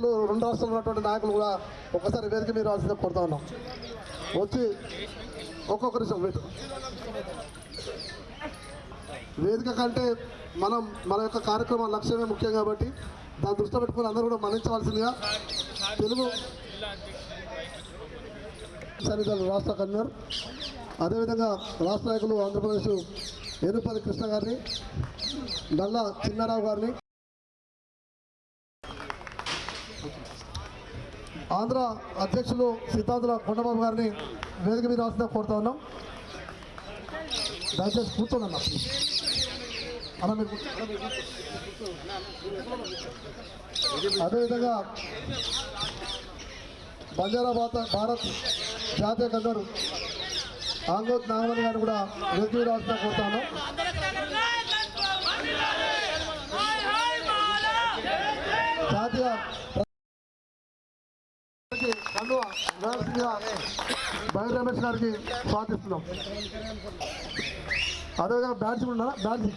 అధ్యక్షులు రెండు రాష్ట్రాలు ఉన్నటువంటి నాయకులు కూడా ఒకసారి వేదిక మీద రావాల్సిందే కోరుతా ఉన్నాం. వచ్చి ఒక్కొక్కరి వేదిక కంటే మన యొక్క కార్యక్రమం లక్ష్యమే ముఖ్యం కాబట్టి దాన్ని దృష్టిలో పెట్టుకుని అందరూ కూడా మన్నించవలసిందిగా తెలుగు సన్నిధాన రాష్ట్ర కన్వీనర్ అదేవిధంగా రాష్ట్ర నాయకులు ఆంధ్రప్రదేశ్ ఏనుపల్లి కృష్ణ గారిని, నల్ల చిన్నారావు గారిని, ఆంధ్ర అధ్యక్షులు సిద్ధాంతుల కొండబాబు గారిని వేదిక మీద రాసిన కోరుతా ఉన్నాం. దయచేసి కూర్చోండి అన్న. అలా మీరు అదేవిధంగా బంజారా భారత్ జాతీయ కన్వీనర్ ఆంగోత్ నాగమణి గారిని కూడా వేదిక మీద రాసిన కోరుతా ఉన్నాం. జాతీయ బైర్ రమేష్ గారికి స్వాగతిస్తున్నాం. అదేవిధంగా బ్యాడ్జ్ ఉన్నా బ్యాడ్జ్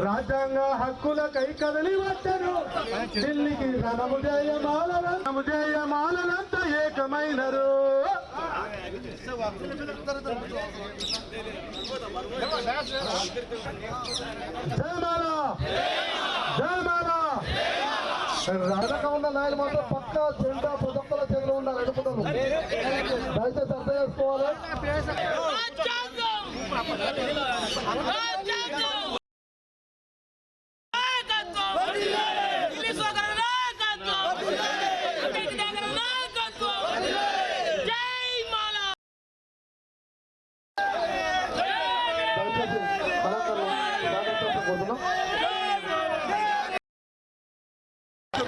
రాజ్యాంగ హక్కులకై కదలి వచ్చను ఢిల్లీకి రణముజయమాలంతా ఏకమైనరు. జయమాల జయమాల. రకరకాల నాయకులు మాత్రం పక్క జెండా ప్రతి ఒక్కల చేతిలో ఉండాలి. అడుగుతాను దయచేసి అర్థం చేసుకోవాలి.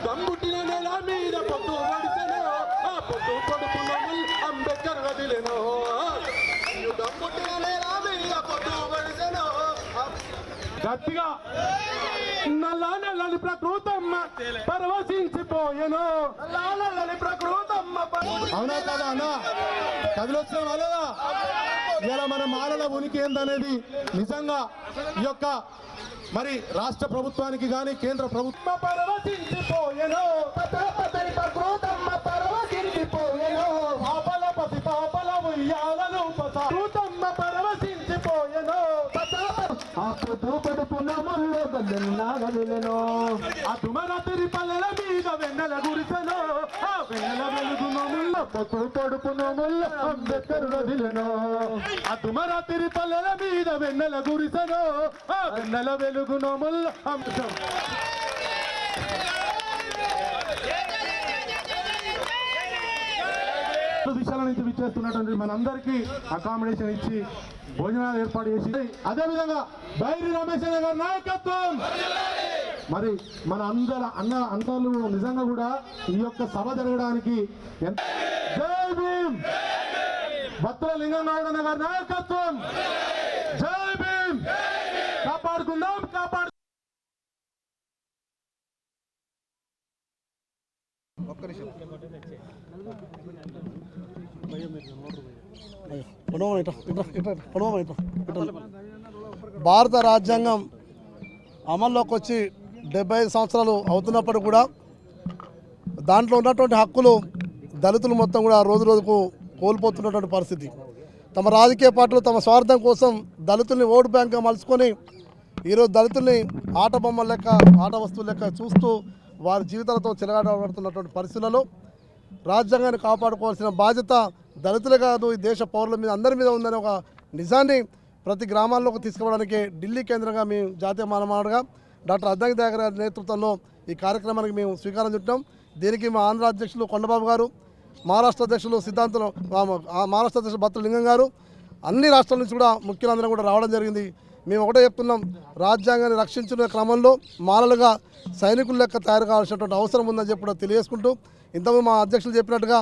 గంబుట్టిన నెల మీద పొద్దు పడితేనో ఆ పొద్దు పడుకున్న అంబేద్కర్ వదిలేనో. గంబుట్టిన నెల మీద పొద్దు పడితేనో గట్టిగా నల్ల నల్లని ప్రకృతమ్మ పరవశించిపోయెను. నల్ల నల్లని ప్రకృతమ్మ. అవునా కదా అన్న? కదిలొచ్చిన వాళ్ళదా ఇలా మన మాలల ఉనికి ఏందనేది నిజంగా ఈ యొక్క మరి రాష్ట్ర ప్రభుత్వానికి కానీ కేంద్ర ప్రభుత్వం పరవశించిపోయెను. పాపల పసి పాపల ఉయ్యాలను ప్రకృతమ్మ పరవశించిపోయెను. ఆ పొద్దు పడుపున ముల్లో గల్లెను. ఆ తుమరాత్రి పల్లెల మీద వెన్నెల గురిసెను. ఆ వెన్నెల వెలుగును ముల్ల పొద్దు పడుపున ముల్ల అంబేద్కర్ వదిలెను. ఆ తుమరాత్రి పల్లెల మీద వెన్నెల గురిసెను. ఆ వెన్నెల వెలుగును ముల్ల దిశల నుంచి విచ్చేస్తున్నటువంటి మనందరికీ అకామిడేషన్ ఇచ్చి భోజనాలు ఏర్పాటు చేసి అదేవిధంగా బైరి రమేష్ గారి నాయకత్వం మరి మన అందరూ నిజంగా కూడా ఈ యొక్క సభ జరగడానికి జై భీమ్. భత్తుల లింగంగౌడ గారి నాయకత్వం జై భీమ్. కాపాడుకుందాం భారత రాజ్యాంగం అమల్లోకి వచ్చి 75 సంవత్సరాలు అవుతున్నప్పటికీ కూడా దాంట్లో ఉన్నటువంటి హక్కులు దళితులు మొత్తం కూడా రోజు రోజుకు కోల్పోతున్నటువంటి పరిస్థితి. తమ రాజకీయ పార్టీలు తమ స్వార్థం కోసం దళితుల్ని ఓటు బ్యాంక్గా మలుచుకొని ఈరోజు దళితుల్ని ఆట బొమ్మల లెక్క ఆట వస్తువుల లెక్క చూస్తూ వారి జీవితాలతో చెలగాటబడుతున్నటువంటి పరిస్థితులలో రాజ్యాంగాన్ని కాపాడుకోవాల్సిన బాధ్యత దళితులే కాదు ఈ దేశ పౌరుల మీద అందరి మీద ఉందనే ఒక నిజాన్ని ప్రతి గ్రామాల్లోకి తీసుకురావడానికి ఢిల్లీ కేంద్రంగా మేము జాతీయ మానవుడుగా డాక్టర్ అద్దంకి దయాకర్ గారి నేతృత్వంలో ఈ కార్యక్రమానికి మేము శ్రీకారం చుట్టాం. దీనికి మా ఆంధ్ర అధ్యక్షులు కొండబాబు గారు, మహారాష్ట్ర అధ్యక్షులు సిద్ధాంతులు మహారాష్ట్ర అధ్యక్షులు భత్తుల లింగం గారు, అన్ని రాష్ట్రాల నుంచి కూడా ముఖ్యులందరం కూడా రావడం జరిగింది. మేము ఒకటే చెప్తున్నాం, రాజ్యాంగాన్ని రక్షించుకునే క్రమంలో మాలలుగా సైనికుల లెక్క తయారు కావాల్సినటువంటి అవసరం ఉందని చెప్పి కూడా తెలియజేసుకుంటూ, ఇంతకుముందు మా అధ్యక్షులు చెప్పినట్టుగా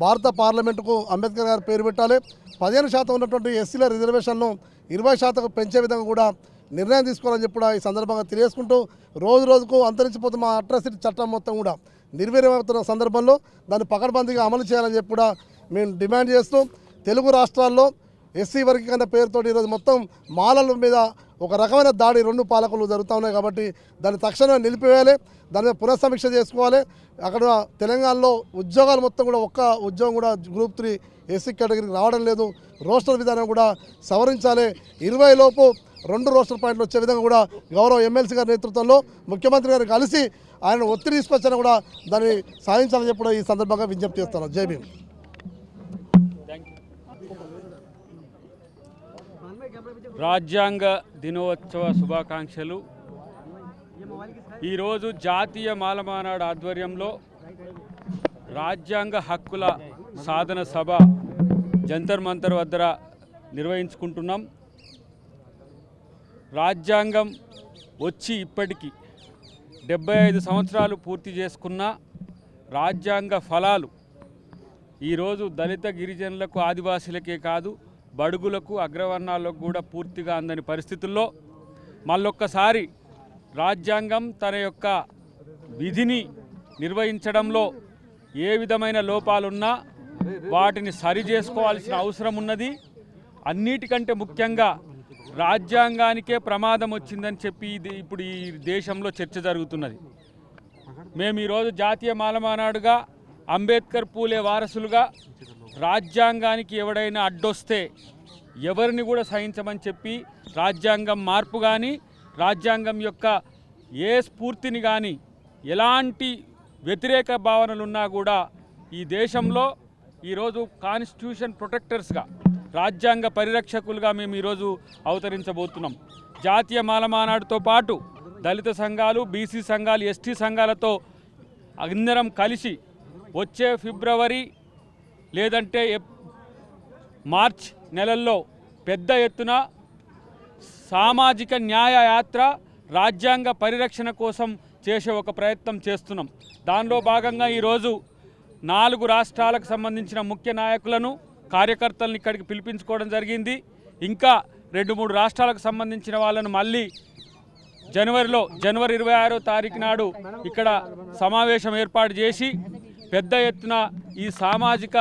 భారత పార్లమెంటుకు అంబేద్కర్ గారు పేరు పెట్టాలి. 15% ఉన్నటువంటి ఎస్సీల రిజర్వేషన్ను 20% పెంచే విధంగా కూడా నిర్ణయం తీసుకోవాలని చెప్పి కూడా ఈ సందర్భంగా తెలియజేసుకుంటూ రోజు రోజుకు అంతరించిపోతున్న మా అట్రాసిటీ చట్టం మొత్తం కూడా నిర్వీర్యమవుతున్న సందర్భంలో దాన్ని పకడ్బందీగా అమలు చేయాలని చెప్పి కూడా మేము డిమాండ్ చేస్తూ తెలుగు రాష్ట్రాల్లో ఎస్సీ వర్గీకరణ పేరుతో ఈరోజు మొత్తం మాలల మీద ఒక రకమైన దాడి రెండు పాలకులు జరుగుతూ ఉన్నాయి కాబట్టి దాన్ని తక్షణమే నిలిపివేయాలి, దాని మీద పునఃసమీక్ష చేసుకోవాలి. అక్కడ తెలంగాణలో ఉద్యోగాలు మొత్తం కూడా ఒక్క ఉద్యోగం కూడా గ్రూప్ 3 ఎస్సీ కేటగిరీకి రావడం లేదు. రోస్టర్ విధానం కూడా సవరించాలి. 20 లోపు 2 రోస్టర్ పాయింట్లు వచ్చే విధంగా కూడా గౌరవ ఎమ్మెల్సీ గారి నేతృత్వంలో ముఖ్యమంత్రి గారు కలిసి ఆయన ఒత్తిడి తీసుకొచ్చినా కూడా దాన్ని సాధించాలని చెప్పి కూడా ఈ సందర్భంగా విజ్ఞప్తి చేస్తున్నాం. జై భీమ్. రాజ్యాంగ దినోత్సవ శుభాకాంక్షలు. ఈరోజు జాతీయ మాలమానాడు ఆధ్వర్యంలో రాజ్యాంగ హక్కుల సాధన సభ జంతర్ మంతర్ వద్ద నిర్వహించుకుంటున్నాం. రాజ్యాంగం వచ్చి ఇప్పటికీ 75 సంవత్సరాలు పూర్తి చేసుకున్న రాజ్యాంగ ఫలాలు ఈరోజు దళిత గిరిజనులకు ఆదివాసీలకే కాదు బడుగులకు అగ్రవర్ణాలకు కూడా పూర్తిగా అందని పరిస్థితుల్లో మళ్ళొక్కసారి రాజ్యాంగం తన యొక్క విధిని నిర్వహించడంలో ఏ విధమైన లోపాలున్నా వాటిని సరి చేసుకోవాల్సిన అవసరం ఉన్నది. అన్నిటికంటే ముఖ్యంగా రాజ్యాంగానికే ప్రమాదం వచ్చిందని చెప్పి ఇప్పుడు ఈ దేశంలో చర్చ జరుగుతున్నది. మేము ఈరోజు జాతీయ మాలమానాడుగా అంబేద్కర్ పూలే వారసులుగా రాజ్యాంగానికి ఎవడైనా అడ్డొస్తే ఎవరిని కూడా సహించమని చెప్పి రాజ్యాంగం మార్పు కానీ రాజ్యాంగం యొక్క ఏ స్ఫూర్తిని కానీ ఎలాంటి వ్యతిరేక భావనలున్నా కూడా ఈ దేశంలో ఈరోజు కాన్స్టిట్యూషన్ ప్రొటెక్టర్స్గా రాజ్యాంగ పరిరక్షకులుగా మేము ఈరోజు అవతరించబోతున్నాం. జాతీయ మాలమానాడుతో పాటు దళిత సంఘాలు, బీసీ సంఘాలు, ఎస్టీ సంఘాలతో అందరం కలిసి వచ్చే ఫిబ్రవరి లేదంటే మార్చ్ నెలల్లో పెద్ద ఎత్తున సామాజిక న్యాయ యాత్ర రాజ్యాంగ పరిరక్షణ కోసం చేసే ఒక ప్రయత్నం చేస్తున్నాం. దానిలో భాగంగా ఈరోజు 4 రాష్ట్రాలకు సంబంధించిన ముఖ్య నాయకులను, కార్యకర్తలను ఇక్కడికి పిలిపించుకోవడం జరిగింది. ఇంకా 2-3 రాష్ట్రాలకు సంబంధించిన వాళ్ళను మళ్ళీ జనవరి 26వ తారీఖు నాడు ఇక్కడ సమావేశం ఏర్పాటు చేసి పెద్ద ఎత్తున ఈ సామాజిక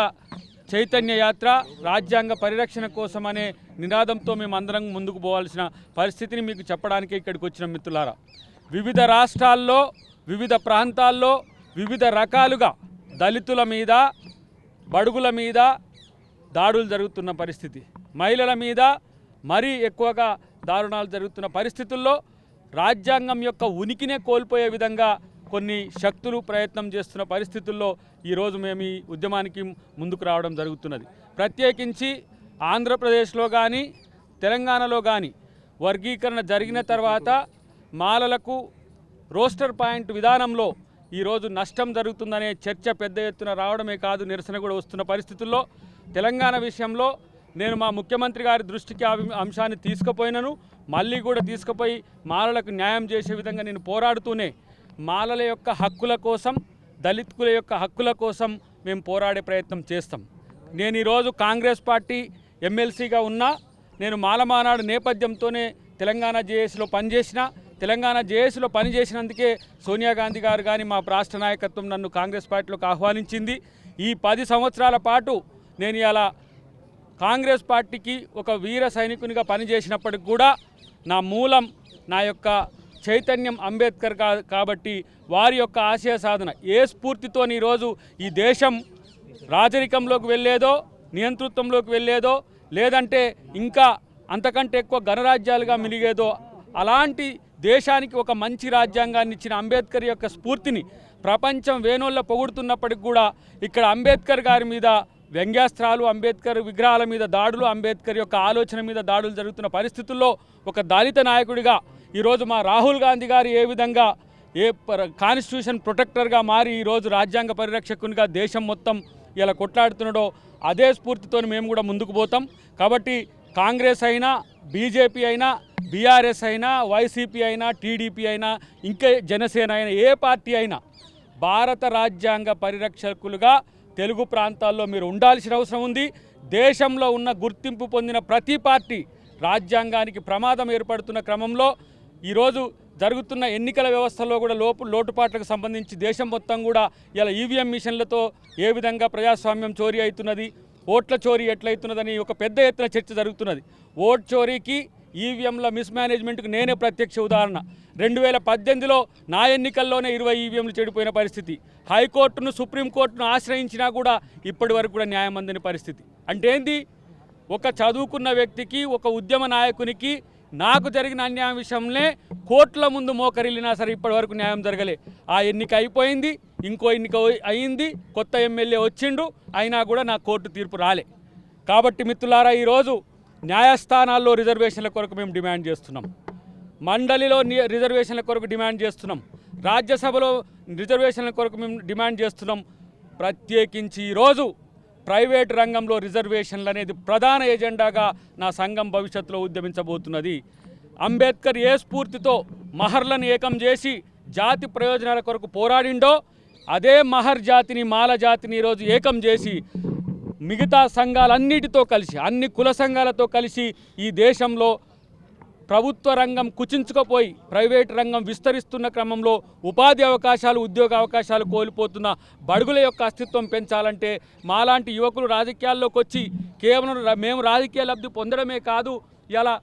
చైతన్య యాత్ర రాజ్యాంగ పరిరక్షణ కోసం అనే నినాదంతో మేము అందరం ముందుకు పోవాల్సిన పరిస్థితిని మీకు చెప్పడానికి ఇక్కడికి వచ్చిన మిత్రులారా, వివిధ రాష్ట్రాల్లో వివిధ ప్రాంతాల్లో వివిధ రకాలుగా దళితుల మీద, బడుగుల మీద దాడులు జరుగుతున్న పరిస్థితి, మహిళల మీద మరీ ఎక్కువగా దారుణాలు జరుగుతున్న పరిస్థితుల్లో రాజ్యాంగం యొక్క ఉనికినే కోల్పోయే విధంగా కొన్ని శక్తులు ప్రయత్నం చేస్తున్న పరిస్థితుల్లో ఈరోజు మేము ఈ ఉద్యమానికి ముందుకు రావడం జరుగుతున్నది. ప్రత్యేకించి ఆంధ్రప్రదేశ్లో కానీ తెలంగాణలో కానీ వర్గీకరణ జరిగిన తర్వాత మాలలకు రోస్టర్ పాయింట్ విధానంలో ఈరోజు నష్టం జరుగుతుందనే చర్చ పెద్ద ఎత్తున రావడమే కాదు, నిరసన కూడా వస్తున్న పరిస్థితుల్లో తెలంగాణ విషయంలో నేను మా ముఖ్యమంత్రి గారి దృష్టికి ఆ అంశాన్ని తీసుకుపోయినను, మళ్ళీ కూడా తీసుకుపోయి మాలలకు న్యాయం చేసే విధంగా నేను పోరాడుతూనే మాలల యొక్క హక్కుల కోసం, దళితుల యొక్క హక్కుల కోసం మేము పోరాడే ప్రయత్నం చేస్తాం. నేను ఈరోజు కాంగ్రెస్ పార్టీ ఎమ్మెల్సీగా ఉన్నా, నేను మాలమానాడు నేపథ్యంతోనే తెలంగాణ జేఏసీలో పనిచేసిన, తెలంగాణ జేఏసీలో పనిచేసినందుకే సోనియా గాంధీ గారు కానీ మా రాష్ట్ర నాయకత్వం నన్ను కాంగ్రెస్ పార్టీలోకి ఆహ్వానించింది. ఈ 10 సంవత్సరాల పాటు నేను ఇలా కాంగ్రెస్ పార్టీకి ఒక వీర సైనికునిగా పనిచేసినప్పటికి కూడా నా మూలం, నా యొక్క చైతన్యం అంబేద్కర్ కాబట్టి వారి యొక్క ఆశయ సాధన ఏ స్ఫూర్తితో ఈరోజు ఈ దేశం రాజరికంలోకి వెళ్ళేదో, నియంతృత్వంలోకి వెళ్ళేదో, లేదంటే ఇంకా అంతకంటే ఎక్కువ గణరాజ్యాలుగా మిలిగేదో అలాంటి దేశానికి ఒక మంచి రాజ్యాంగాన్ని ఇచ్చిన అంబేద్కర్ యొక్క స్ఫూర్తిని ప్రపంచం వేణోళ్ళ పొగుడుతున్నప్పటికి కూడా ఇక్కడ అంబేద్కర్ గారి మీద వ్యంగ్యాస్త్రాలు, అంబేద్కర్ విగ్రహాల మీద దాడులు, అంబేద్కర్ యొక్క ఆలోచన మీద దాడులు జరుగుతున్న పరిస్థితుల్లో ఒక దళిత నాయకుడిగా ఈరోజు మా రాహుల్ గాంధీ గారు ఏ విధంగా కాన్స్టిట్యూషన్ ప్రొటెక్టర్గా మారి ఈరోజు రాజ్యాంగ పరిరక్షకునిగా దేశం మొత్తం ఇలా కొట్లాడుతున్నాడో అదే స్ఫూర్తితో మేము కూడా ముందుకు పోతాం. కాబట్టి కాంగ్రెస్ అయినా, బీజేపీ అయినా, బీఆర్ఎస్ అయినా, వైసీపీ అయినా, టీడీపీ అయినా, ఇంకా జనసేన అయినా, ఏ పార్టీ అయినా భారత రాజ్యాంగ పరిరక్షకులుగా తెలుగు ప్రాంతాల్లో మీరు ఉండాల్సిన అవసరం ఉంది. దేశంలో ఉన్న గుర్తింపు పొందిన ప్రతి పార్టీ రాజ్యాంగానికి ప్రమాదం ఏర్పడుతున్న క్రమంలో ఈరోజు జరుగుతున్న ఎన్నికల వ్యవస్థలో కూడా లోటుపాట్లకు సంబంధించి దేశం మొత్తం కూడా ఇలా ఈవీఎం మిషన్లతో ఏ విధంగా ప్రజాస్వామ్యం చోరీ అవుతున్నది, ఓట్ల చోరీ ఎట్లయితున్నదని ఒక పెద్ద ఎత్తున చర్చ జరుగుతున్నది. ఓట్ చోరీకి ఈవీఎంల మిస్మేనేజ్మెంట్కు నేనే ప్రత్యక్ష ఉదాహరణ. 2018లో నా ఎన్నికల్లోనే 20 ఈవీఎంలు చెడిపోయిన పరిస్థితి. హైకోర్టును సుప్రీంకోర్టును ఆశ్రయించినా కూడా ఇప్పటి వరకు కూడా న్యాయం అందని పరిస్థితి. అంటే ఏంది, ఒక చదువుకున్న వ్యక్తికి, ఒక ఉద్యమ నాయకునికి నాకు జరిగిన అన్యాయం విషయంలో కోర్టుల ముందు మోకరిల్లినా సరే ఇప్పటి వరకు న్యాయం జరగలే. ఆ ఎన్నిక అయిపోయింది, ఇంకో ఎన్నిక అయింది, కొత్త ఎమ్మెల్యే వచ్చిండు, అయినా కూడా నా కోర్టు తీర్పు రాలే. కాబట్టి మిత్రులారా, ఈరోజు న్యాయస్థానాల్లో రిజర్వేషన్ల కొరకు మేము డిమాండ్ చేస్తున్నాం, మండలిలో రిజర్వేషన్ల కొరకు డిమాండ్ చేస్తున్నాం, రాజ్యసభలో రిజర్వేషన్ల కొరకు మేము డిమాండ్ చేస్తున్నాం. ప్రత్యేకించి ఈరోజు ప్రైవేటు రంగంలో రిజర్వేషన్లు అనేది ప్రధాన ఎజెండాగా నా సంఘం భవిష్యత్తులో ఉద్యమించబోతున్నది. అంబేద్కర్ ఏ స్ఫూర్తితో మహర్లను ఏకం చేసి జాతి ప్రయోజనాల కొరకు పోరాడిండో అదే మహర్ జాతిని, మాల జాతిని ఈరోజు ఏకం చేసి మిగతా సంఘాలన్నిటితో కలిసి, అన్ని కుల సంఘాలతో కలిసి ఈ దేశంలో ప్రభుత్వ రంగం కుచించుకుపోయి ప్రైవేటు రంగం విస్తరిస్తున్న క్రమంలో ఉపాధి అవకాశాలు, ఉద్యోగ అవకాశాలు కోల్పోతున్న బడుగుల యొక్క అస్తిత్వం పెంచాలంటే మాలాంటి యువకులు రాజకీయాల్లోకి వచ్చి కేవలం మేము రాజకీయ లబ్ధి పొందడమే కాదు, ఇలా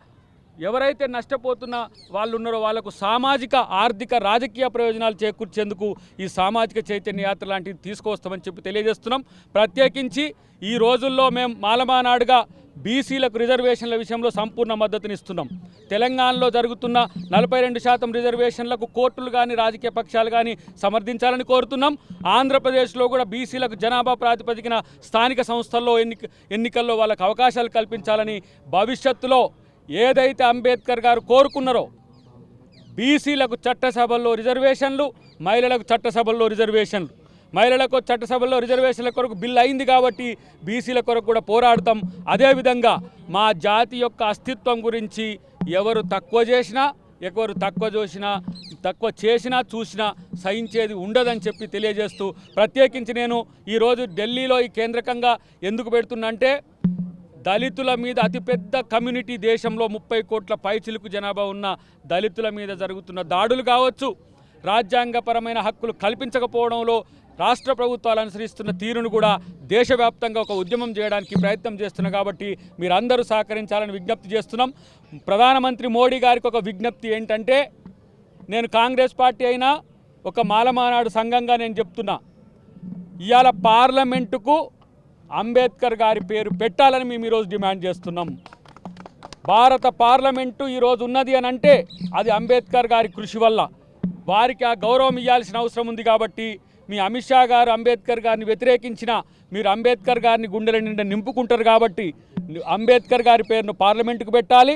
ఎవరైతే నష్టపోతున్న వాళ్ళు ఉన్నారో వాళ్లకు సామాజిక, ఆర్థిక, రాజకీయ ప్రయోజనాలు చేకూర్చేందుకు ఈ సామాజిక చైతన్య యాత్ర లాంటివి తీసుకొస్తామని చెప్పి తెలియజేస్తున్నాం. ప్రత్యేకించి ఈ రోజుల్లో మేము మాలమానాడుగా బీసీలకు రిజర్వేషన్ల విషయంలో సంపూర్ణ మద్దతునిస్తున్నాం. తెలంగాణలో జరుగుతున్న 42% రిజర్వేషన్లకు కోర్టులు కానీ, రాజకీయ పక్షాలు కానీ సమర్థించాలని కోరుతున్నాం. ఆంధ్రప్రదేశ్లో కూడా బీసీలకు జనాభా ప్రాతిపదికన స్థానిక సంస్థల్లో ఎన్నికల్లో వాళ్ళకు అవకాశాలు కల్పించాలని, భవిష్యత్తులో ఏదైతే అంబేద్కర్ గారు కోరుకున్నారో బీసీలకు చట్టసభల్లో రిజర్వేషన్లు, మహిళలకు చట్టసభల్లో రిజర్వేషన్లు, మహిళలకు చట్టసభల్లో రిజర్వేషన్ల కొరకు బిల్లు అయింది కాబట్టి బీసీల కొరకు కూడా పోరాడతాం. అదేవిధంగా మా జాతి యొక్క అస్తిత్వం గురించి ఎవరు తక్కువ చేసినా, ఎవరు తక్కువ చేసినా చూసినా సహించేది ఉండదని చెప్పి తెలియజేస్తూ, ప్రత్యేకించి నేను ఈరోజు ఢిల్లీలో ఈ కేంద్రకంగా ఎందుకు పెడుతున్నంటే, దళితుల మీద అతిపెద్ద కమ్యూనిటీ దేశంలో 30 కోట్ల పైచిలుకు జనాభా ఉన్న దళితుల మీద జరుగుతున్న దాడులు కావచ్చు, రాజ్యాంగపరమైన హక్కులు కల్పించకపోవడంలో రాష్ట్ర ప్రభుత్వాలు అనుసరిస్తున్న తీరును కూడా దేశవ్యాప్తంగా ఒక ఉద్యమం చేయడానికి ప్రయత్నం చేస్తున్నాం. కాబట్టి మీరందరూ సహకరించాలని విజ్ఞప్తి చేస్తున్నాం. ప్రధానమంత్రి మోడీ గారికి ఒక విజ్ఞప్తి ఏంటంటే, నేను కాంగ్రెస్ పార్టీ అయినా ఒక మాలమానాడు సంఘంగా నేను చెప్తున్నా, ఇవాళ పార్లమెంటుకు అంబేద్కర్ గారి పేరు పెట్టాలని మేము ఈరోజు డిమాండ్ చేస్తున్నాం. భారత పార్లమెంటు ఈరోజు ఉన్నది అని అంటే అది అంబేద్కర్ గారి కృషి వల్ల. వారికి ఆ గౌరవం ఇవ్వాల్సిన అవసరం ఉంది. కాబట్టి మీ అమిత్ షా గారు అంబేద్కర్ గారిని వ్యతిరేకించినా మీరు అంబేద్కర్ గారిని గుండెల నిండా నింపుకుంటారు. కాబట్టి అంబేద్కర్ గారి పేరును పార్లమెంటుకు పెట్టాలి.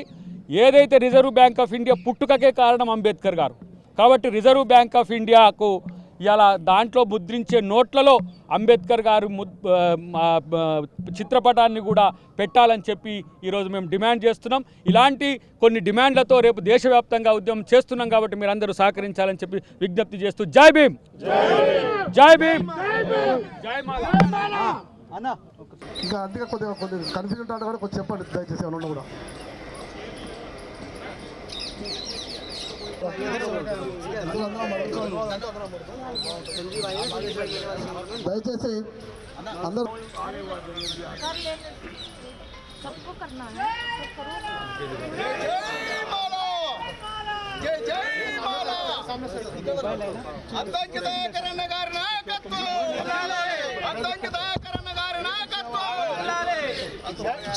ఏదైతే రిజర్వ్ బ్యాంక్ ఆఫ్ ఇండియా పుట్టుకకే కారణం అంబేద్కర్ గారు. కాబట్టి రిజర్వ్ బ్యాంక్ ఆఫ్ ఇండియాకు ఇలా దాంట్లో ముద్రించే నోట్లలో అంబేద్కర్ గారు చిత్రపటాన్ని కూడా పెట్టాలని చెప్పి ఈరోజు మేము డిమాండ్ చేస్తున్నాం. ఇలాంటి కొన్ని డిమాండ్లతో రేపు దేశవ్యాప్తంగా ఉద్యమం చేస్తున్నాం. కాబట్టి మీరు అందరూ సహకరించాలని చెప్పి విజ్ఞప్తి చేస్తూ, జై భీమ్, జై భీమ్, జై మాలా. ఇంకా అందుకే కొద్దిగా కన్ఫ్యూజన్ అంటే కూడా కొంచెం చెప్పండి దయచేసి ఏమన్నా కూడా. దయచేసి అందరూ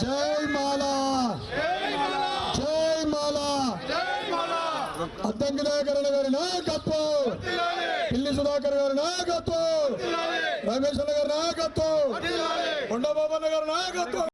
జై మాలా, జై మాలా, అద్దంకిదాకరణ గారి నాయకత్వం, పిల్లి సుధాకర్ గారి నాయకత్వం, రమేష్ గారి నాయకత్వం, కొండబాబన్న గారి నాయకత్వం.